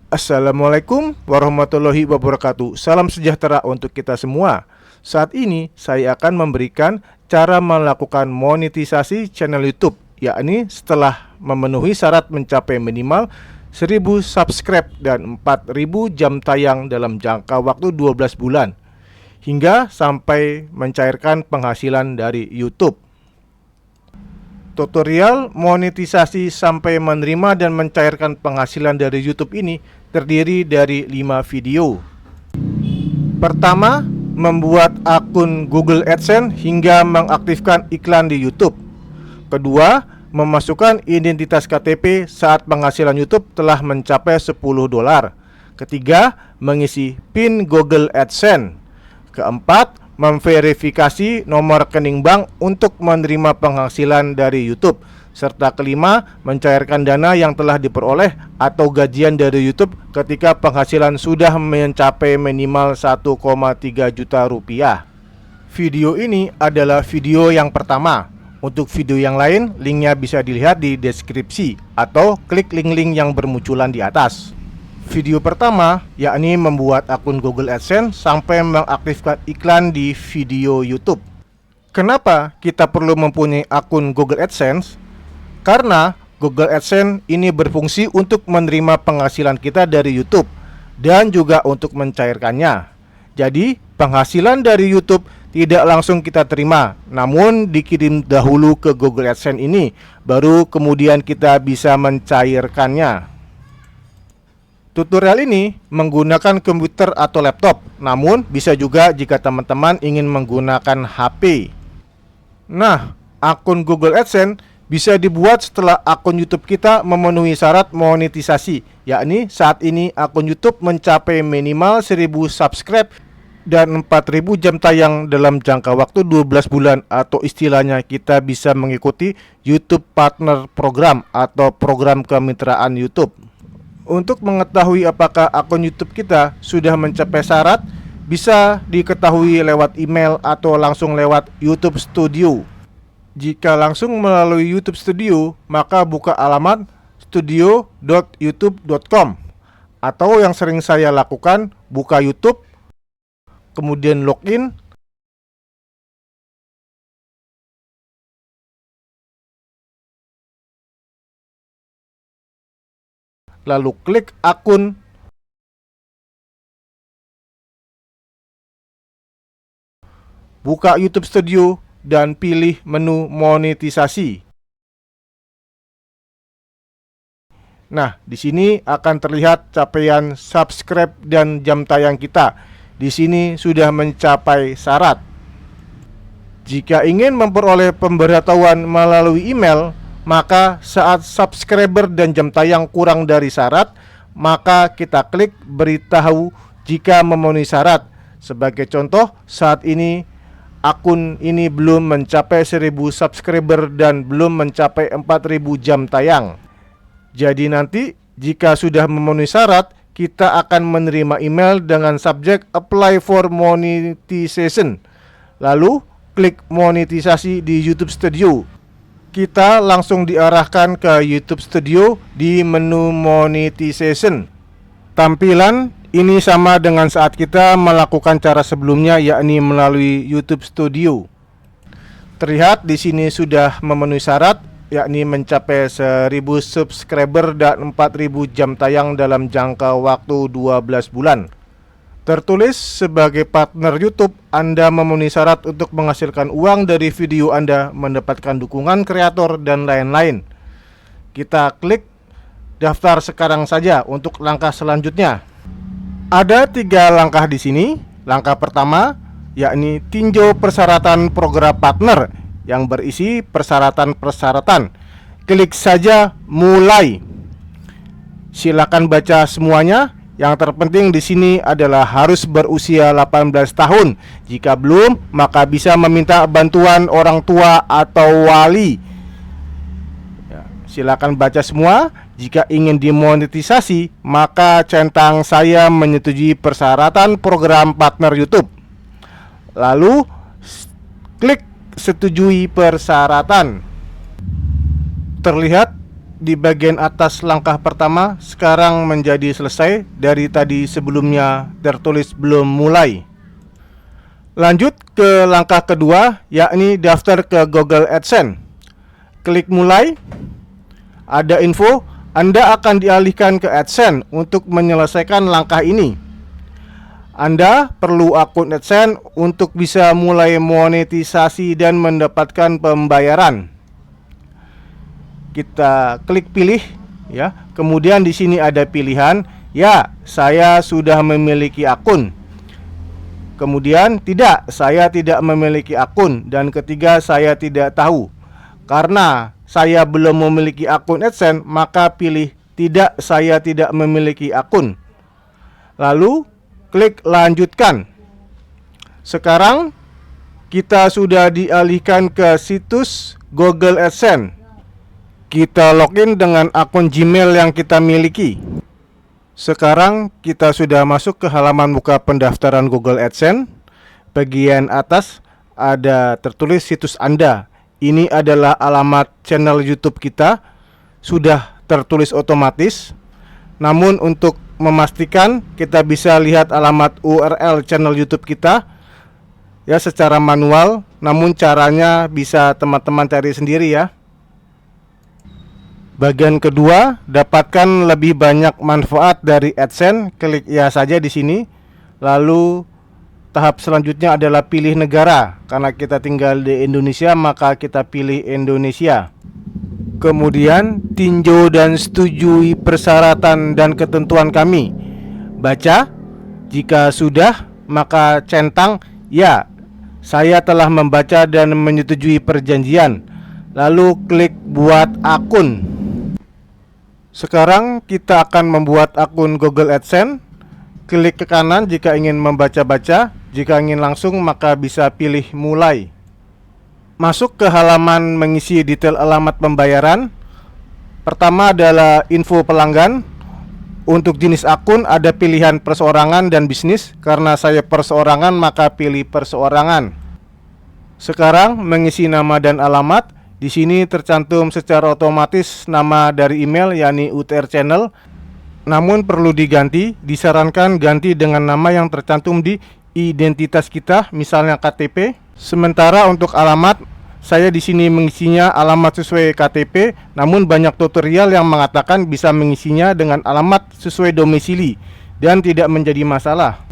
Assalamualaikum warahmatullahi wabarakatuh. Salam sejahtera untuk kita semua. Saat ini saya akan memberikan cara melakukan monetisasi channel YouTube, yakni setelah memenuhi syarat mencapai minimal 1000 subscribe dan 4000 jam tayang dalam jangka waktu 12 bulan hingga sampai mencairkan penghasilan dari YouTube. Tutorial monetisasi sampai menerima dan mencairkan penghasilan dari YouTube ini terdiri dari 5 video. Pertama, membuat akun Google AdSense hingga mengaktifkan iklan di YouTube. Kedua, memasukkan identitas KTP saat penghasilan YouTube telah mencapai $10. Ketiga, mengisi PIN Google AdSense. Keempat, memverifikasi nomor rekening bank untuk menerima penghasilan dari YouTube. Serta kelima, mencairkan dana yang telah diperoleh atau gajian dari YouTube ketika penghasilan sudah mencapai minimal 1,3 juta rupiah. Video ini adalah video yang pertama. Untuk video yang lain, linknya bisa dilihat di deskripsi atau klik link-link yang bermunculan di atas. Video pertama, yakni membuat akun Google AdSense sampai mengaktifkan iklan di video YouTube. Kenapa kita perlu mempunyai akun Google AdSense? Karena Google AdSense ini berfungsi untuk menerima penghasilan kita dari YouTube dan juga untuk mencairkannya. Jadi, penghasilan dari YouTube tidak langsung kita terima, namun dikirim dahulu ke Google AdSense ini, baru kemudian kita bisa mencairkannya. Tutorial ini menggunakan komputer atau laptop, namun bisa juga jika teman-teman ingin menggunakan HP. Nah, akun Google AdSense bisa dibuat setelah akun YouTube kita memenuhi syarat monetisasi, yakni saat ini akun YouTube mencapai minimal 1000 subscribe dan 4000 jam tayang dalam jangka waktu 12 bulan, atau istilahnya kita bisa mengikuti YouTube Partner Program atau program kemitraan YouTube. Untuk mengetahui apakah akun YouTube kita sudah mencapai syarat, bisa diketahui lewat email atau langsung lewat YouTube Studio. Jika langsung melalui YouTube Studio, maka buka alamat studio.youtube.com. Atau yang sering saya lakukan, buka YouTube, kemudian login, lalu klik akun, buka YouTube Studio dan pilih menu monetisasi. Nah, di sini akan terlihat capaian subscribe dan jam tayang kita. Di sini sudah mencapai syarat. Jika ingin memperoleh pemberitahuan melalui email, maka saat subscriber dan jam tayang kurang dari syarat, maka kita klik beritahu jika memenuhi syarat. Sebagai contoh, saat ini akun ini belum mencapai 1000 subscriber dan belum mencapai 4000 jam tayang. Jadi nanti jika sudah memenuhi syarat, kita akan menerima email dengan subjek Apply for Monetization. Lalu klik monetisasi di YouTube Studio. Kita langsung diarahkan ke YouTube Studio di menu Monetization. Tampilan ini sama dengan saat kita melakukan cara sebelumnya, yakni melalui YouTube Studio. Terlihat di sini sudah memenuhi syarat, yakni mencapai 1000 subscriber dan 4000 jam tayang dalam jangka waktu 12 bulan. Tertulis sebagai partner YouTube, Anda memenuhi syarat untuk menghasilkan uang dari video Anda, mendapatkan dukungan kreator, dan lain-lain. Kita klik daftar sekarang saja untuk langkah selanjutnya. Ada 3 langkah di sini. Langkah pertama, yakni tinjau persyaratan program partner yang berisi persyaratan-persyaratan. Klik saja mulai. Silakan baca semuanya. Yang terpenting di sini adalah harus berusia 18 tahun. Jika belum, maka bisa meminta bantuan orang tua atau wali. Ya, silakan baca semua. Jika ingin dimonetisasi, maka centang saya menyetujui persyaratan program partner YouTube. Lalu klik setujui persyaratan. Terlihat di bagian atas langkah pertama sekarang menjadi selesai. Dari tadi sebelumnya tertulis belum mulai. Lanjut ke langkah kedua, yakni daftar ke Google AdSense. Klik mulai. Ada info, Anda akan dialihkan ke AdSense untuk menyelesaikan langkah ini. Anda perlu akun AdSense untuk bisa mulai monetisasi dan mendapatkan pembayaran. Kita klik pilih ya. Kemudian di sini ada pilihan, ya, saya sudah memiliki akun. Kemudian tidak, saya tidak memiliki akun. Dan ketiga, saya tidak tahu. Karena saya belum memiliki akun AdSense, maka pilih tidak, saya tidak memiliki akun. Lalu klik lanjutkan. Sekarang kita sudah dialihkan ke situs Google AdSense. Kita login dengan akun Gmail yang kita miliki. Sekarang kita sudah masuk ke halaman muka pendaftaran Google AdSense. Bagian atas ada tertulis situs Anda. Ini adalah alamat channel YouTube kita. Sudah tertulis otomatis. Namun untuk memastikan kita bisa lihat alamat URL channel YouTube kita ya secara manual. Namun caranya bisa teman-teman cari sendiri ya. Bagian kedua, dapatkan lebih banyak manfaat dari AdSense. Klik ya saja di sini. Lalu tahap selanjutnya adalah pilih negara. Karena kita tinggal di Indonesia, maka kita pilih Indonesia. Kemudian tinjau dan setujui persyaratan dan ketentuan kami. Baca. Jika sudah, maka centang ya, saya telah membaca dan menyetujui perjanjian. Lalu klik buat akun. Sekarang kita akan membuat akun Google AdSense. Klik ke kanan jika ingin membaca-baca. Jika ingin langsung maka bisa pilih mulai. Masuk ke halaman mengisi detail alamat pembayaran. Pertama adalah info pelanggan. Untuk jenis akun ada pilihan perseorangan dan bisnis. Karena saya perseorangan maka pilih perseorangan. Sekarang mengisi nama dan alamat. Di sini tercantum secara otomatis nama dari email yakni UTR channel. Namun perlu diganti, disarankan ganti dengan nama yang tercantum di identitas kita, misalnya KTP. Sementara untuk alamat, saya di sini mengisinya alamat sesuai KTP, namun banyak tutorial yang mengatakan bisa mengisinya dengan alamat sesuai domisili dan tidak menjadi masalah.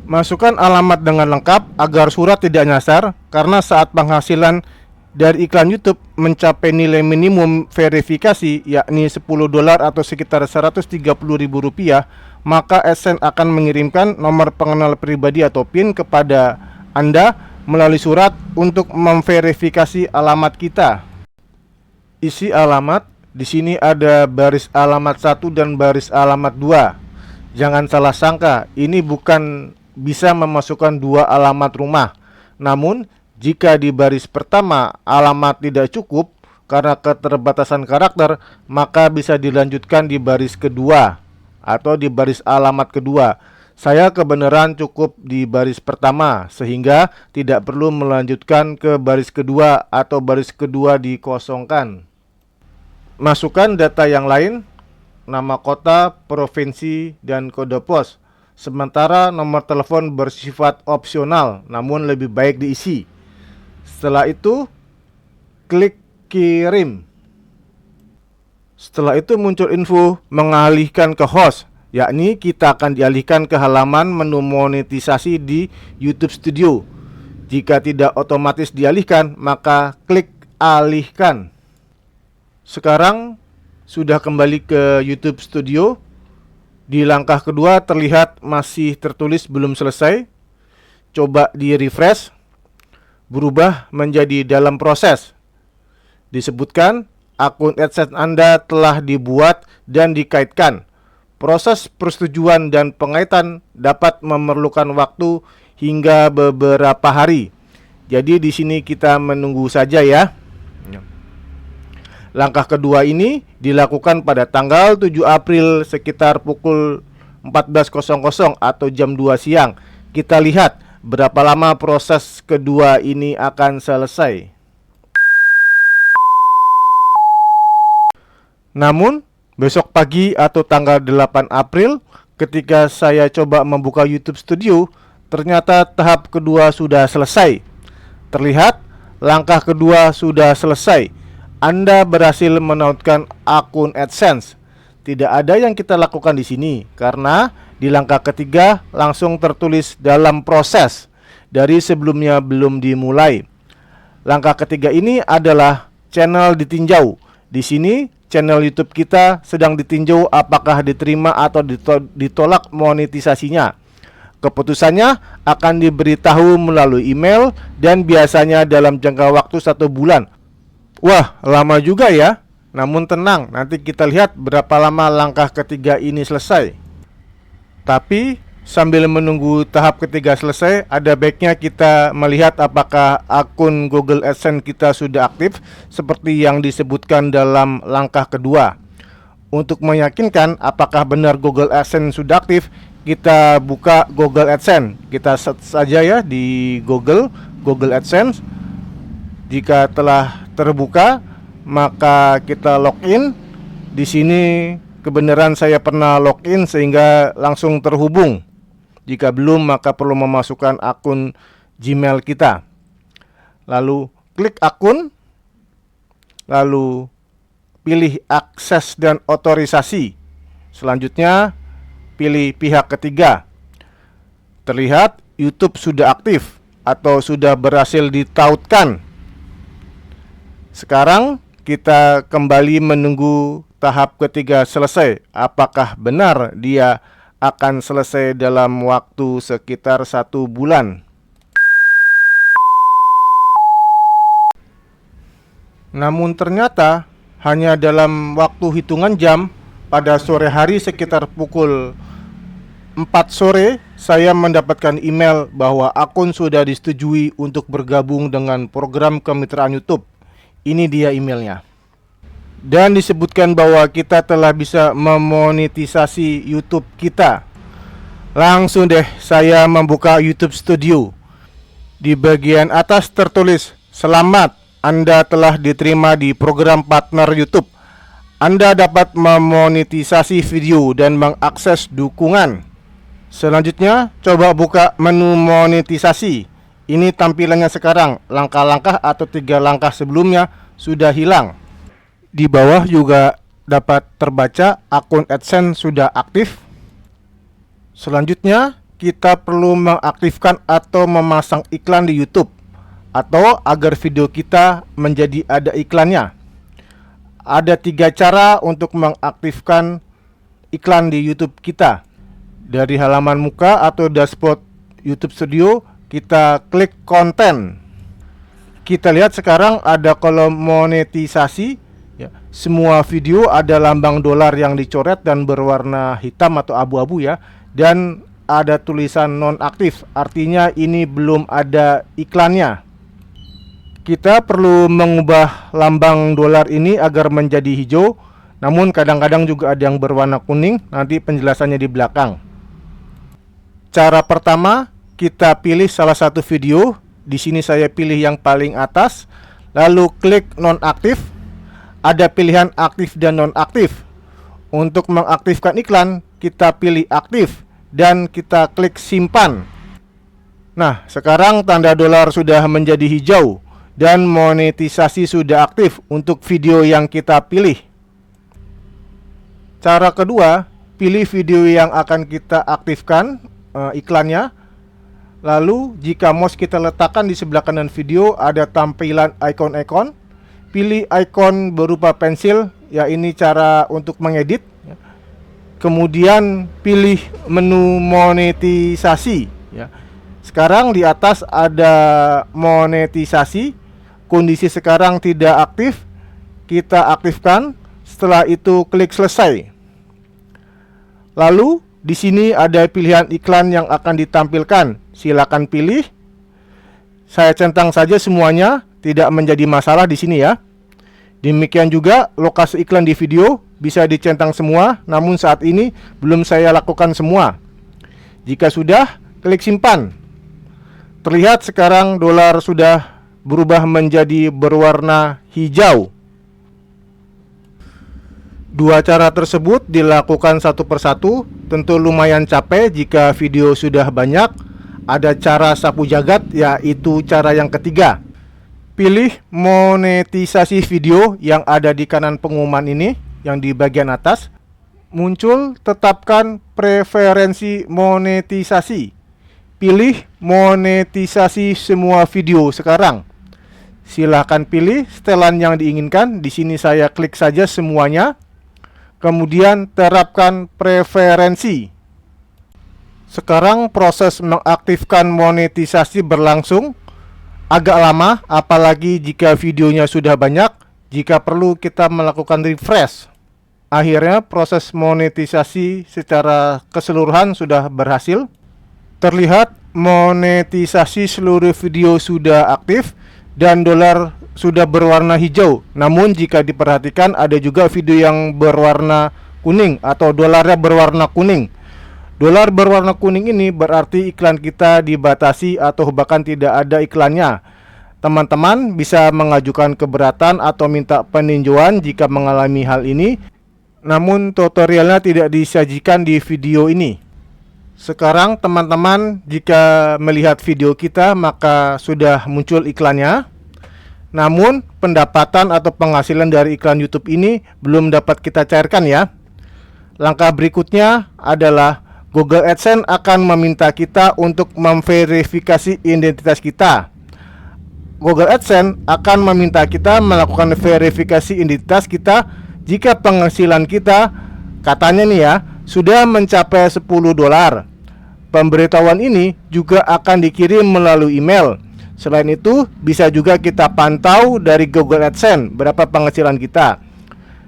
Masukkan alamat dengan lengkap agar surat tidak nyasar, karena saat penghasilan dari iklan YouTube mencapai nilai minimum verifikasi yakni $10 atau sekitar Rp130.000, maka AdSense akan mengirimkan nomor pengenal pribadi atau PIN kepada Anda melalui surat untuk memverifikasi alamat kita. Isi alamat. Di sini ada baris alamat 1 dan baris alamat 2. Jangan salah sangka, ini bukan bisa memasukkan dua alamat rumah. Namun jika di baris pertama alamat tidak cukup karena keterbatasan karakter, maka bisa dilanjutkan di baris kedua atau di baris alamat kedua. Saya kebenaran cukup di baris pertama sehingga tidak perlu melanjutkan ke baris kedua atau baris kedua dikosongkan. Masukkan data yang lain, nama kota, provinsi, dan kode pos. Sementara nomor telepon bersifat opsional namun lebih baik diisi. Setelah itu klik kirim. Setelah itu muncul info mengalihkan ke host, yakni kita akan dialihkan ke halaman menu monetisasi di YouTube Studio. Jika tidak otomatis dialihkan, maka klik alihkan. Sekarang sudah kembali ke YouTube Studio. Di langkah kedua terlihat masih tertulis belum selesai. Coba di refresh. Berubah menjadi dalam proses. Disebutkan akun AdSense Anda telah dibuat dan dikaitkan. Proses persetujuan dan pengaitan dapat memerlukan waktu hingga beberapa hari. Jadi di sini kita menunggu saja ya. Langkah kedua ini dilakukan pada tanggal 7 April sekitar pukul 14.00 atau jam 2 siang. Kita lihat berapa lama proses kedua ini akan selesai. Namun, besok pagi atau tanggal 8 April ketika saya coba membuka YouTube Studio, ternyata tahap kedua sudah selesai. Terlihat langkah kedua sudah selesai. Anda berhasil menautkan akun AdSense. Tidak ada yang kita lakukan di sini karena di langkah ketiga langsung tertulis dalam proses dari sebelumnya belum dimulai. Langkah ketiga ini adalah channel ditinjau. Di sini channel YouTube kita sedang ditinjau apakah diterima atau ditolak monetisasinya. Keputusannya akan diberitahu melalui email dan biasanya dalam jangka waktu 1 bulan. Wah, lama juga ya. Namun tenang, nanti kita lihat berapa lama langkah ketiga ini selesai. Tapi sambil menunggu tahap ketiga selesai, ada baiknya kita melihat apakah akun Google AdSense kita sudah aktif seperti yang disebutkan dalam langkah kedua. Untuk meyakinkan apakah benar Google AdSense sudah aktif, kita buka Google AdSense. Kita search saja ya di Google AdSense. Jika telah terbuka, maka kita login. Di sini kebenaran saya pernah login sehingga langsung terhubung. Jika belum, maka perlu memasukkan akun Gmail kita. Lalu klik akun, lalu pilih akses dan otorisasi. Selanjutnya pilih pihak ketiga. Terlihat YouTube sudah aktif atau sudah berhasil ditautkan. Sekarang kita kembali menunggu tahap ketiga selesai. Apakah benar dia akan selesai dalam waktu sekitar 1 bulan? Namun ternyata hanya dalam waktu hitungan jam, pada sore hari sekitar pukul 4 sore, saya mendapatkan email bahwa akun sudah disetujui untuk bergabung dengan program kemitraan YouTube. Ini dia emailnya. Dan disebutkan bahwa kita telah bisa memonetisasi YouTube kita. Langsung deh saya membuka YouTube Studio. Di bagian atas tertulis, "Selamat, Anda telah diterima di program partner YouTube. Anda dapat memonetisasi video dan mengakses dukungan." Selanjutnya, coba buka menu monetisasi. Ini tampilannya sekarang. Langkah-langkah atau 3 langkah sebelumnya sudah hilang. Di bawah juga dapat terbaca akun AdSense sudah aktif. Selanjutnya, kita perlu mengaktifkan atau memasang iklan di YouTube, atau agar video kita menjadi ada iklannya. Ada 3 cara untuk mengaktifkan iklan di YouTube kita. Dari halaman muka atau dashboard YouTube Studio, kita klik konten. Kita lihat sekarang ada kolom monetisasi ya. Semua video ada lambang dolar yang dicoret dan berwarna hitam atau abu-abu ya. Dan ada tulisan nonaktif, artinya ini belum ada iklannya. Kita perlu mengubah lambang dolar ini agar menjadi hijau. Namun kadang-kadang juga ada yang berwarna kuning. Nanti penjelasannya di belakang. Cara pertama, kita pilih salah satu video. Di sini saya pilih yang paling atas, lalu klik nonaktif. Ada pilihan aktif dan nonaktif. Untuk mengaktifkan iklan, kita pilih aktif dan kita klik simpan. Nah, sekarang tanda dolar sudah menjadi hijau dan monetisasi sudah aktif untuk video yang kita pilih. Cara kedua, pilih video yang akan kita aktifkan iklannya. Lalu jika mouse kita letakkan di sebelah kanan video, ada tampilan ikon-ikon. Pilih ikon berupa pensil, ya ini cara untuk mengedit. Kemudian pilih menu monetisasi ya. Sekarang di atas ada monetisasi. Kondisi sekarang tidak aktif, kita aktifkan. Setelah itu klik selesai. Lalu di sini ada pilihan iklan yang akan ditampilkan. Silakan pilih. Saya centang saja semuanya, tidak menjadi masalah di sini ya. Demikian juga lokasi iklan di video bisa dicentang semua, namun saat ini belum saya lakukan semua. Jika sudah, klik simpan. Terlihat sekarang dolar sudah berubah menjadi berwarna hijau. Dua cara tersebut dilakukan satu persatu, tentu lumayan capek jika video sudah banyak. Ada cara sapu jagat, yaitu cara yang ketiga. Pilih monetisasi video yang ada di kanan pengumuman ini, yang di bagian atas. Muncul tetapkan preferensi monetisasi. Pilih monetisasi semua video sekarang. Silahkan pilih setelan yang diinginkan. Di sini saya klik saja semuanya. Kemudian terapkan preferensi. Sekarang proses mengaktifkan monetisasi berlangsung agak lama, apalagi jika videonya sudah banyak. Jika perlu kita melakukan refresh. Akhirnya proses monetisasi secara keseluruhan sudah berhasil. Terlihat monetisasi seluruh video sudah aktif dan dolar sudah berwarna hijau. Namun jika diperhatikan ada juga video yang berwarna kuning atau dolarnya berwarna kuning. Dolar berwarna kuning ini berarti iklan kita dibatasi atau bahkan tidak ada iklannya. Teman-teman bisa mengajukan keberatan atau minta peninjauan jika mengalami hal ini. Namun tutorialnya tidak disajikan di video ini. Sekarang teman-teman jika melihat video kita maka sudah muncul iklannya. Namun pendapatan atau penghasilan dari iklan YouTube ini belum dapat kita cairkan ya. Langkah berikutnya adalah Google AdSense akan meminta kita untuk memverifikasi identitas kita. Google AdSense akan meminta kita melakukan verifikasi identitas kita jika penghasilan kita, katanya nih ya, sudah mencapai $10. Pemberitahuan ini juga akan dikirim melalui email. Selain itu, bisa juga kita pantau dari Google AdSense berapa penghasilan kita.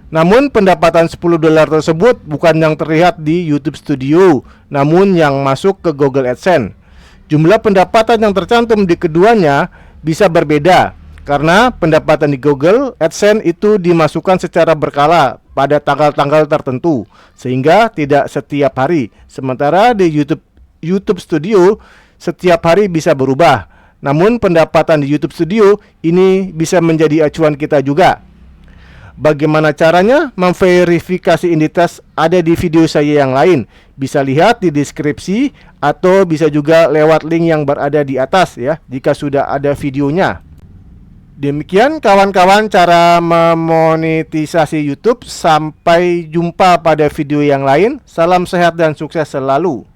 Namun pendapatan $10 tersebut bukan yang terlihat di YouTube Studio, namun yang masuk ke Google AdSense. Jumlah pendapatan yang tercantum di keduanya bisa berbeda, karena pendapatan di Google AdSense itu dimasukkan secara berkala pada tanggal-tanggal tertentu, sehingga tidak setiap hari. Sementara di YouTube Studio setiap hari bisa berubah. Namun pendapatan di YouTube Studio ini bisa menjadi acuan kita juga. Bagaimana caranya memverifikasi identitas ada di video saya yang lain. Bisa lihat di deskripsi atau bisa juga lewat link yang berada di atas ya, jika sudah ada videonya. Demikian kawan-kawan cara memonetisasi YouTube. Sampai jumpa pada video yang lain. Salam sehat dan sukses selalu.